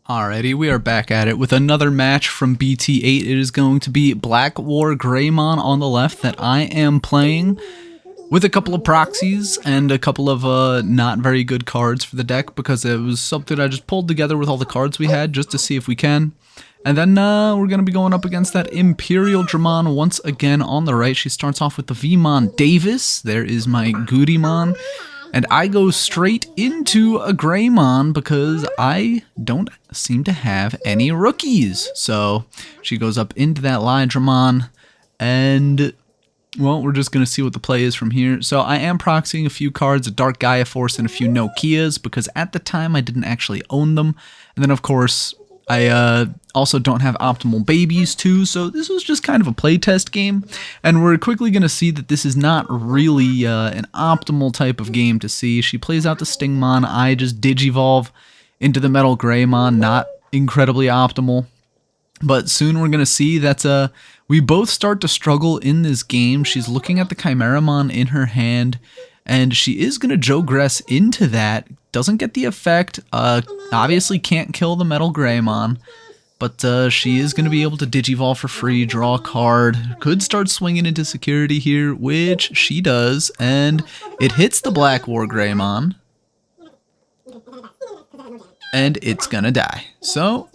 Alrighty, we are back at it with another match from BT8. It is going to be BlackWarGreymon on the left that I am playing with a couple of proxies and a couple of not very good cards for the deck because it was something I just pulled together with all the cards we had just to see if we can. And then we're going to be going up against that Imperialdramon once again on the right. She starts off with the Vmon Davis. There is my Goodymon. And I go straight into a Greymon because I don't seem to have any rookies. So she goes up into that Lydramon, and well, we're just going to see what the play is from here. So I am proxying a few cards, a Dark Gaia Force and a few Nokias, because at the time I didn't actually own them. And then of course, I also don't have optimal babies too, so this was just kind of a playtest game, and we're quickly going to see that this is not really an optimal type of game to see. She plays out the Stingmon, I just Digivolve into the Metal Greymon, not incredibly optimal, but soon we're going to see that we both start to struggle in this game. She's looking at the Chimeramon in her hand, and she is going to Jogress into that. Doesn't get the effect, obviously can't kill the Metal Greymon, but she is going to be able to Digivolve for free, draw a card, could start swinging into security here, which she does, and it hits the BlackWarGreymon, and it's going to die. So,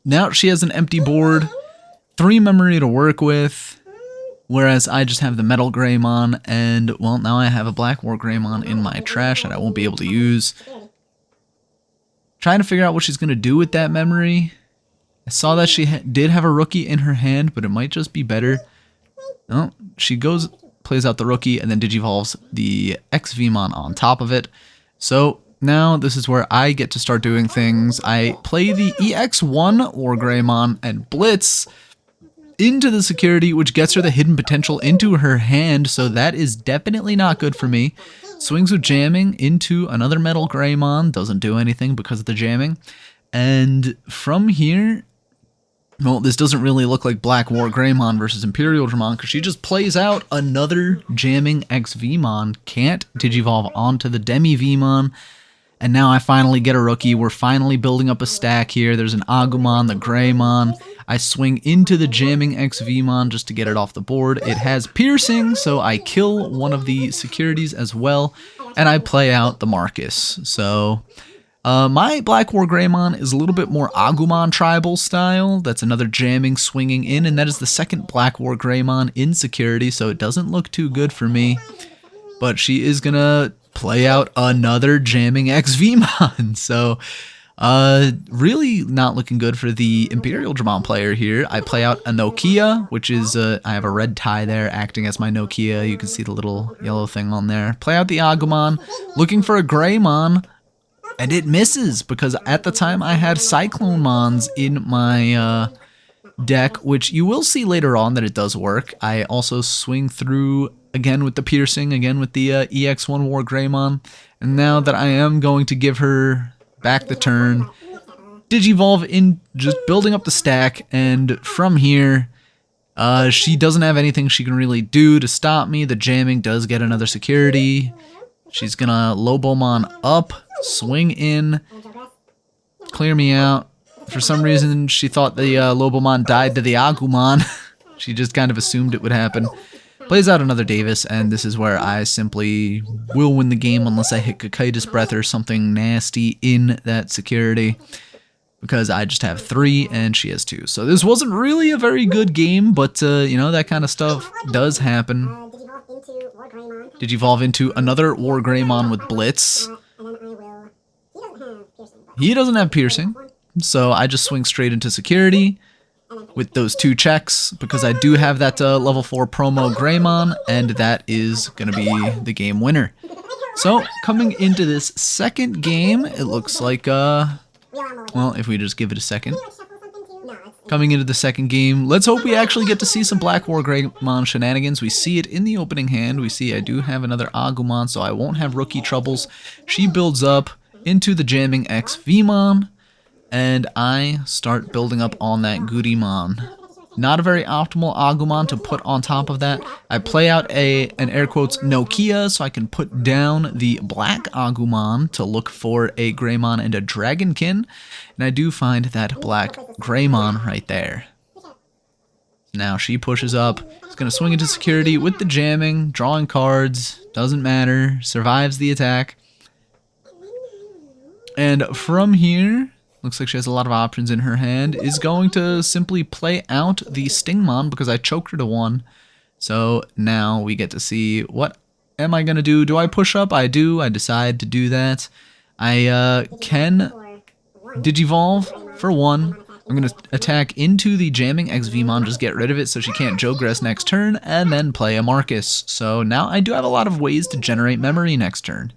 now she has an empty board, 3 memory to work with, whereas I just have the Metal Greymon, and, well, now I have a BlackWarGreymon in my trash that I won't be able to use. Trying to figure out what she's going to do with that memory. I saw that she did have a rookie in her hand, but it might just be better. No, she goes, plays out the rookie, and then Digivolves the X-Vmon on top of it. So, now this is where I get to start doing things. I play the EX1 WarGreymon and Blitz into the security, which gets her the hidden potential into her hand, so that is definitely not good for me. Swings with jamming into another Metal Greymon, doesn't do anything because of the jamming. And from here, well, this doesn't really look like BlackWarGreymon versus Imperialdramon because she just plays out another jamming X-Vmon, can't Digivolve onto the Demi-Vmon. And now I finally get a rookie. We're finally building up a stack here. There's an Agumon, the Greymon. I swing into the jamming X-Vmon just to get it off the board. It has piercing, so I kill one of the securities as well, and I play out the Marcus. So my BlackWarGreymon is a little bit more Agumon tribal style. That's another jamming swinging in, and that is the second BlackWarGreymon in security, so it doesn't look too good for me. But she is going to play out another jamming X-Vmon, so really not looking good for the Imperialdramon player here. I play out a Nokia, which is, I have a red tie there acting as my Nokia. You can see the little yellow thing on there. Play out the Agumon, looking for a Greymon, and it misses because at the time I had Cyclonemons in my deck, which you will see later on that it does work. I also swing through again with the piercing, again with the EX1 WarGreymon, and now that I am going to give her back the turn, Digivolve in, just building up the stack, and from here, she doesn't have anything she can really do to stop me. The jamming does get another security. She's gonna Lobomon up, swing in, clear me out. For some reason, she thought the Lobomon died to the Agumon. She just kind of assumed it would happen. Plays out another Davis, and this is where I simply will win the game unless I hit Cocytus Breath or something nasty in that security, because I just have 3 and she has 2. So this wasn't really a very good game, but you know, that kind of stuff does happen. Digivolve into another WarGreymon with Blitz. He doesn't have piercing, so I just swing straight into security with those 2 checks, because I do have that level 4 promo Greymon, and that is going to be the game winner. So, coming into this second game, it looks like, well, if we just give it a second. Coming into the second game, let's hope we actually get to see some BlackWarGreymon shenanigans. We see it in the opening hand. We see I do have another Agumon, so I won't have rookie troubles. She builds up into the jamming X-Vmon, and I start building up on that Goodymon. not a very optimal Agumon to put on top of that. I play out an air quotes Nokia so I can put down the black Agumon to look for a Greymon and a Dragonkin. And I do find that black Greymon right there. Now she pushes up. It's going to swing into security with the jamming, drawing cards. Doesn't matter. Survives the attack. And from here, looks like she has a lot of options in her hand, is going to simply play out the Stingmon because I choked her to 1. So now we get to see what am I going to do. Do I push up? I do. I decide to do that. I can Digivolve for 1. I'm going to attack into the jamming XVmon, just get rid of it so she can't Jogress next turn, and then play a Marcus. So now I do have a lot of ways to generate memory next turn.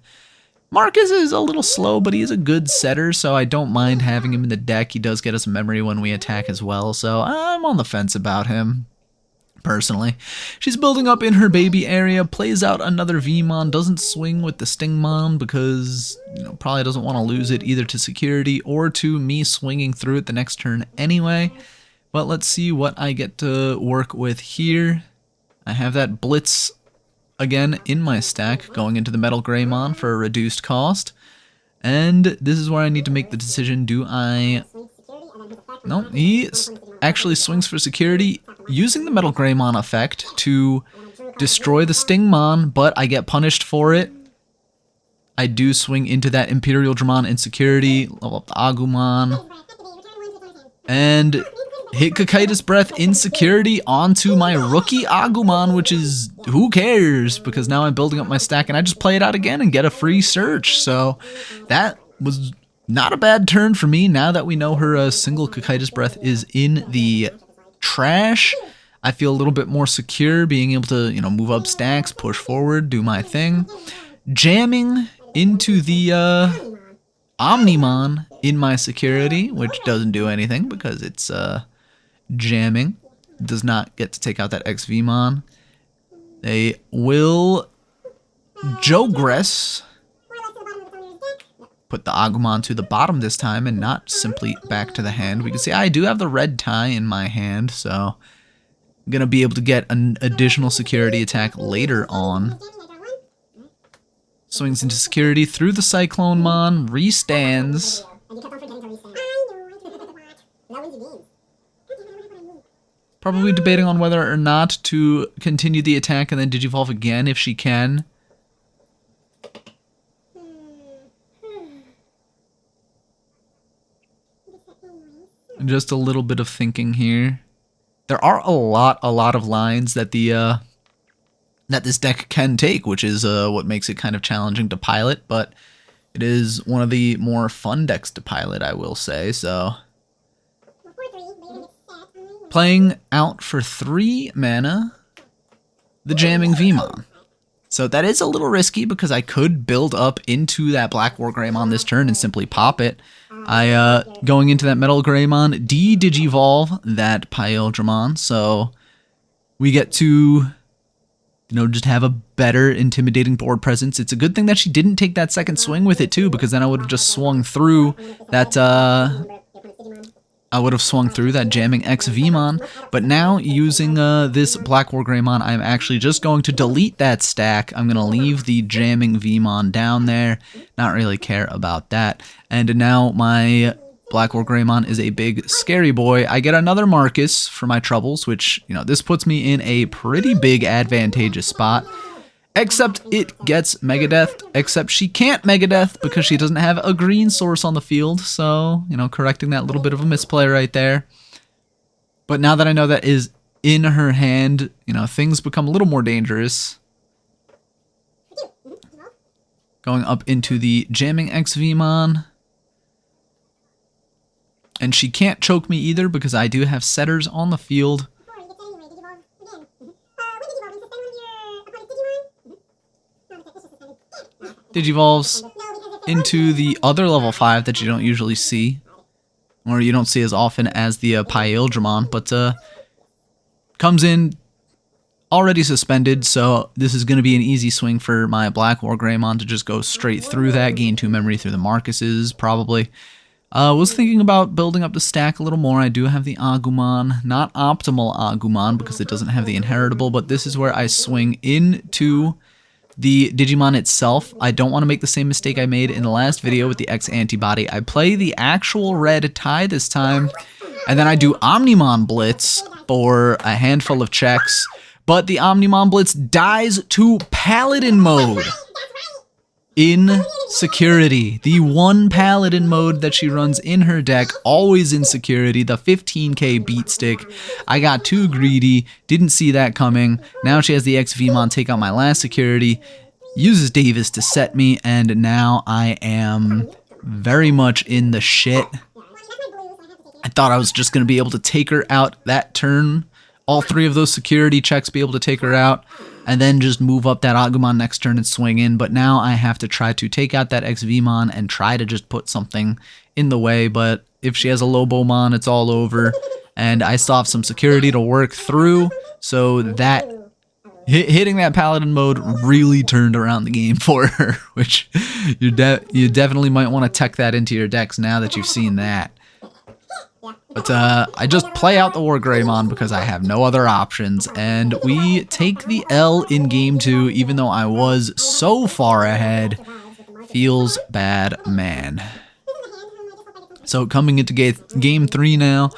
Marcus is a little slow, but he is a good setter, so I don't mind having him in the deck. He does get us memory when we attack as well, so I'm on the fence about him, personally. She's building up in her baby area, plays out another Vmon, doesn't swing with the Stingmon because, probably doesn't want to lose it either to security or to me swinging through it the next turn anyway. But let's see what I get to work with here. I have that Blitz again in my stack going into the Metal Greymon for a reduced cost. And this is where I need to make the decision. Do I... No, he actually swings for security using the Metal Greymon effect to destroy the Stingmon, but I get punished for it. I do swing into that Imperialdramon in security, level up the Agumon, and hit Kakaitis Breath in security onto my rookie Agumon, which is, who cares, because now I'm building up my stack, and I just play it out again and get a free search. So that was not a bad turn for me. Now that we know her single Kakaitis Breath is in the trash, I feel a little bit more secure being able to, move up stacks, push forward, do my thing. Jamming into the Omnimon in my security, which doesn't do anything because it's jamming. Does not get to take out that XVmon. They will Jogress. Put the Agumon to the bottom this time and not simply back to the hand. We can see I do have the red tie in my hand, so I'm going to be able to get an additional security attack later on. Swings into security through the Cyclonemon, restands. Probably debating on whether or not to continue the attack and then Digivolve again if she can. Just a little bit of thinking here. There are a lot of lines that the that this deck can take, which is what makes it kind of challenging to pilot, but it is one of the more fun decks to pilot, I will say. So playing out for 3 mana the jamming Vmon. So that is a little risky because I could build up into that BlackWarGreymon this turn and simply pop it. Going into that Metal Greymon, Digivolve that Imperialdramon, so we get to, just have a better intimidating board presence. It's a good thing that she didn't take that second swing with it too, because then I would have just swung through that, jamming XVmon, but now using this BlackWarGreymon, I'm actually just going to delete that stack. I'm going to leave the jamming Vmon down there, not really care about that. And now my BlackWarGreymon is a big scary boy. I get another Marcus for my troubles, which, this puts me in a pretty big advantageous spot. Except it gets Megadeth, except she can't Megadeth because she doesn't have a green source on the field, so, correcting that little bit of a misplay right there. But now that I know that is in her hand, things become a little more dangerous. Going up into the jamming XVmon. And she can't choke me either because I do have setters on the field. Digivolves into the other level 5 that you don't usually see, or you don't see as often as the Imperialdramon, but comes in already suspended, so this is going to be an easy swing for my BlackWarGreymon to just go straight through that, gain 2 memory through the Marcuses, probably. Was thinking about building up the stack a little more. I do have the Agumon, not optimal Agumon because it doesn't have the inheritable, but this is where I swing into the Digimon itself. I don't want to make the same mistake I made in the last video with the X-antibody. I play the actual red tie this time, and then I do Omnimon Blitz for a handful of checks, but the Omnimon Blitz dies to Paladin mode. In security, the one paladin mode that she runs in her deck, always in security, the 15k beat stick. I got too greedy, didn't see that coming. Now she has the XVmon take out my last security, uses Davis to set me, and now I am very much in the shit. I thought I was just going to be able to take her out that turn, all three of those security checks be able to take her out, and then just move up that Agumon next turn and swing in. But now I have to try to take out that XVmon and try to just put something in the way. But if she has a Lobomon, it's all over. And I still have some security to work through. So that hitting that Paladin mode really turned around the game for her, which you definitely might want to tech that into your decks now that you've seen that. But I just play out the WarGreymon because I have no other options, and we take the L in Game 2, even though I was so far ahead. Feels bad, man. So coming into Game 3 now,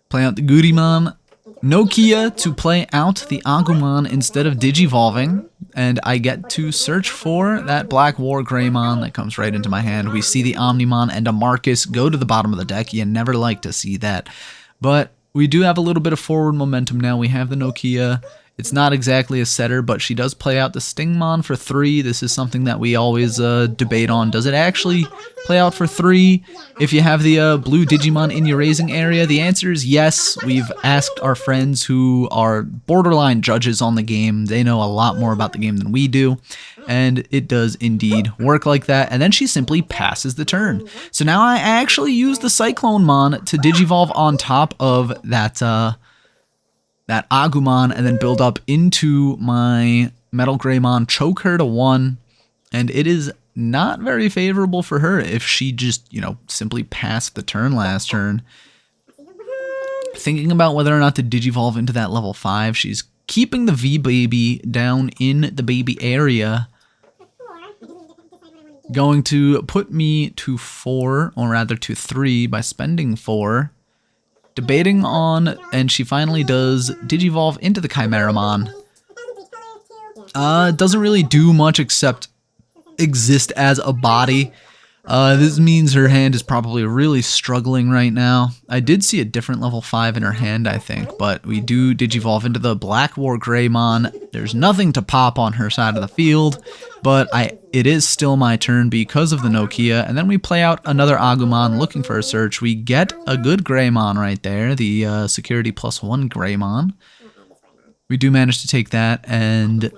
play out the Gudimon. Nokia to play out the Agumon instead of Digivolving, and I get to search for that BlackWarGreymon that comes right into my hand. We see the Omnimon and a Marcus go to the bottom of the deck. You never like to see that, but we do have a little bit of forward momentum now. We have the Nokia. It's not exactly a setter, but she does play out the Stingmon for 3. This is something that we always debate on. Does it actually play out for 3 if you have the blue Digimon in your raising area? The answer is yes. We've asked our friends who are borderline judges on the game. They know a lot more about the game than we do, and it does indeed work like that. And then she simply passes the turn. So now I actually use the Cyclonemon to Digivolve on top of that Agumon and then build up into my Metal Greymon, choke her to 1, and it is not very favorable for her if she just, simply passed the turn last turn. Thinking about whether or not to Digivolve into that level 5, she's keeping the V-Baby down in the baby area. Going to put me to 4, or rather to 3 by spending 4. Debating on, and she finally does Digivolve into the Chimeramon. Doesn't really do much except exist as a body. This means her hand is probably really struggling right now. I did see a different level 5 in her hand, I think, but we do Digivolve into the BlackWarGreymon. There's nothing to pop on her side of the field, but it is still my turn because of the Nokia, and then we play out another Agumon looking for a search. We get a good Greymon right there, the security +1 Greymon. We do manage to take that and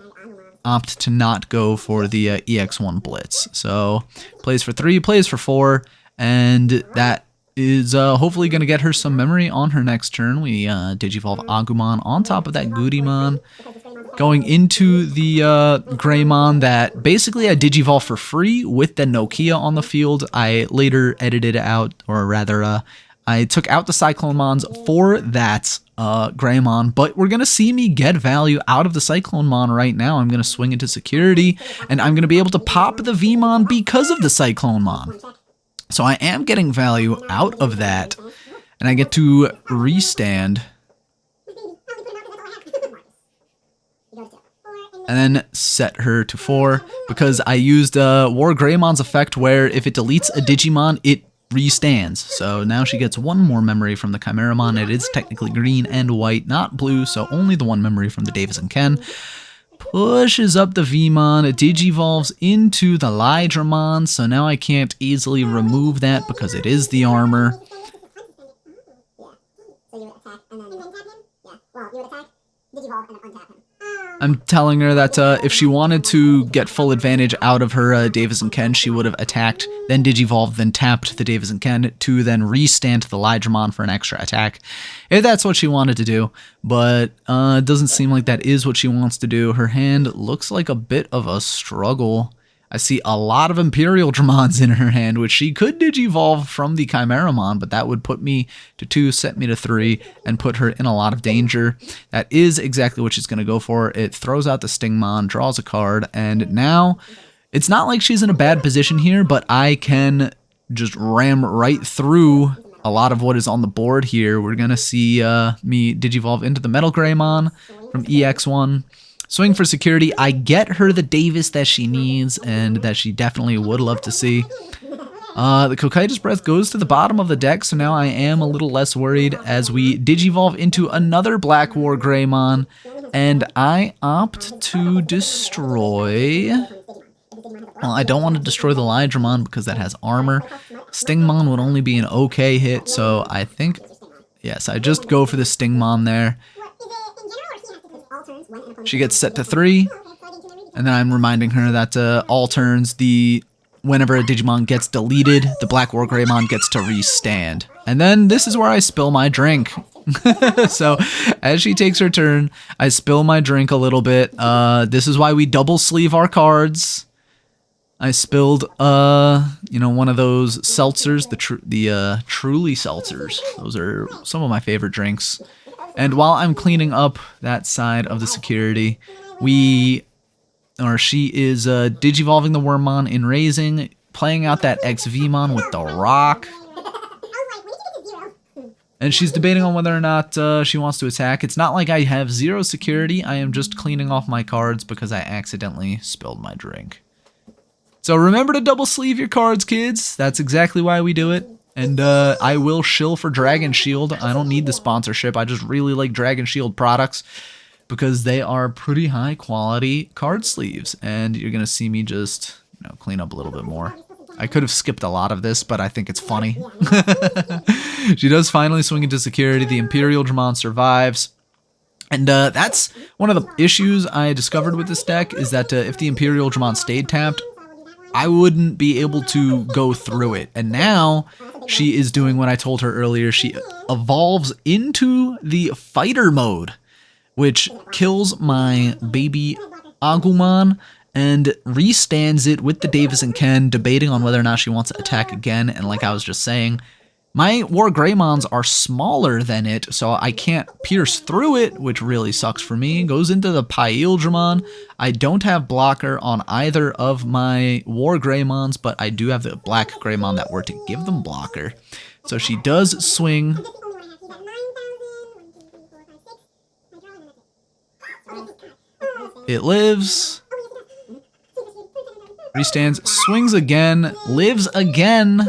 opt to not go for the EX1 Blitz. So plays for 3, plays for 4, and that is hopefully going to get her some memory on her next turn. We Digivolve Agumon on top of that Gudimon, going into the Greymon that basically I Digivolve for free with the Nokia on the field. I later edited out, or rather I took out the Cyclonemons for that Greymon, but we're going to see me get value out of the Cyclonemon right now. I'm going to swing into security, and I'm going to be able to pop the Vmon because of the Cyclonemon. So I am getting value out of that, and I get to restand. And then set her to 4, because I used WarGreymon's effect where if it deletes a Digimon, it restands. So now she gets 1 more memory from the Chimeramon. It is technically green and white, not blue, so only the 1 memory from the Davis and Ken. Pushes up the Vmon, it Digivolves into the Lydramon, so now I can't easily remove that because it is the armor. I'm telling her that if she wanted to get full advantage out of her Davis and Ken, she would have attacked, then Digivolved, then tapped the Davis and Ken to then restand to the Lydramon for an extra attack, if that's what she wanted to do. But it doesn't seem like that is what she wants to do. Her hand looks like a bit of a struggle. I see a lot of Imperialdramons in her hand, which she could digivolve from the Chimeramon, but that would put me to 2, set me to 3, and put her in a lot of danger. That is exactly what she's going to go for. It throws out the Stingmon, draws a card, and now it's not like she's in a bad position here, but I can just ram right through a lot of what is on the board here. We're going to see me digivolve into the Metalgreymon from EX1. Swing for security. I get her the Davis that she needs and that she definitely would love to see. The Cocytus Breath goes to the bottom of the deck, so now I am a little less worried as we digivolve into another BlackWarGreymon, and I opt to destroy... Well, I don't want to destroy the Lydramon because that has armor. Stingmon would only be an okay hit, so I think, yes, I just go for the Stingmon there. She gets set to 3, and then I'm reminding her that all turns, whenever a Digimon gets deleted, the BlackWarGreymon gets to restand. And then this is where I spill my drink. So, as she takes her turn, I spill my drink a little bit. This is why we double sleeve our cards. I spilled, one of those seltzers, the Truly seltzers. Those are some of my favorite drinks. And while I'm cleaning up that side of the security, she is digivolving the Wormmon in Raising, playing out that XVmon with the Rock. And she's debating on whether or not she wants to attack. It's not like I have 0 security. I am just cleaning off my cards because I accidentally spilled my drink. So remember to double sleeve your cards, kids. That's exactly why we do it. And I will shill for Dragon Shield. I don't need the sponsorship. I just really like Dragon Shield products because they are pretty high quality card sleeves. And you're going to see me just clean up a little bit more. I could have skipped a lot of this, but I think it's funny. She does finally swing into security. The Imperialdramon survives. And that's one of the issues I discovered with this deck is that if the Imperialdramon stayed tapped, I wouldn't be able to go through it. And now she is doing what I told her earlier. She evolves into the fighter mode, which kills my baby Agumon and restands it with the Davis and Ken, debating on whether or not she wants to attack again. And like I was just saying, my WarGreymons are smaller than it, so I can't pierce through it, which really sucks for me. Goes into the Imperialdramon. I don't have blocker on either of my WarGreymons, but I do have the BlackGreymon that were to give them blocker. So she does swing. It lives. Restands, swings again, lives again.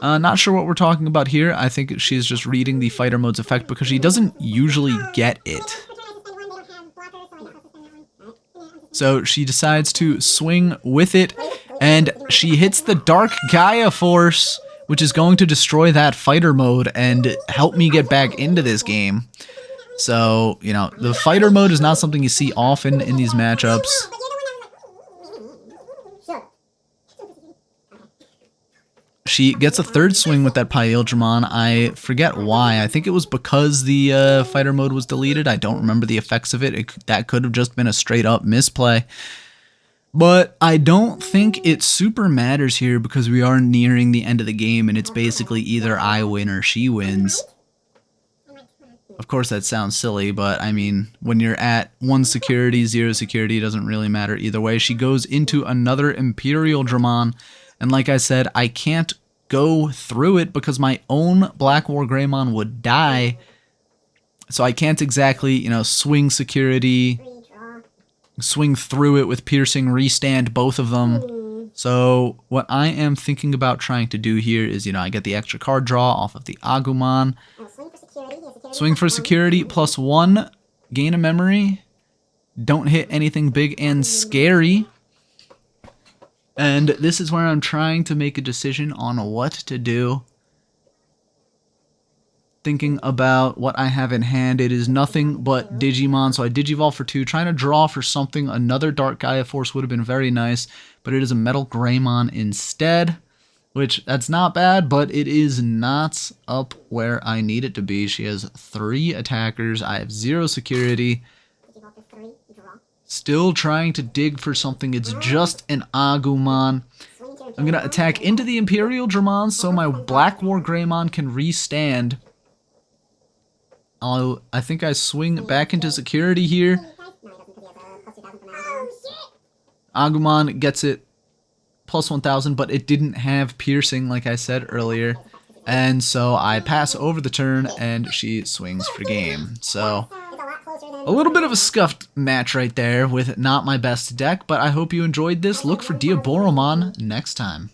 Not sure what we're talking about here. I think she's just reading the fighter mode's effect because she doesn't usually get it. So she decides to swing with it, and she hits the Dark Gaia Force, which is going to destroy that fighter mode and help me get back into this game. So, the fighter mode is not something you see often in these matchups. She gets a third swing with that Imperialdramon. I forget why. I think it was because the fighter mode was deleted. I don't remember the effects of it. That could have just been a straight up misplay. But I don't think it super matters here because we are nearing the end of the game and it's basically either I win or she wins. Of course that sounds silly, but I mean, when you're at 1 security, 0 security, it doesn't really matter either way. She goes into another Imperialdramon. And like I said, I can't go through it because my own BlackWarGreymon would die. So I can't exactly, swing security, swing through it with piercing, restand both of them. So what I am thinking about trying to do here is, I get the extra card draw off of the Agumon. Swing for security, +1, gain a memory. Don't hit anything big and scary. And this is where I'm trying to make a decision on what to do. Thinking about what I have in hand, it is nothing but Digimon, so I Digivolve for 2, trying to draw for something. Another Dark Gaia Force would have been very nice, but it is a Metalgreymon instead. which that's not bad, but it is not up where I need it to be. She has 3 attackers. I have 0 security. Still trying to dig for something. It's just an Agumon. I'm going to attack into the Imperialdramon so my BlackWarGreymon can restand. I think I swing back into security here. Agumon gets it plus 1000, but it didn't have piercing like I said earlier. And so I pass over the turn and she swings for game. So a little bit of a scuffed match right there with not my best deck, but I hope you enjoyed this. Look for Diaboromon next time.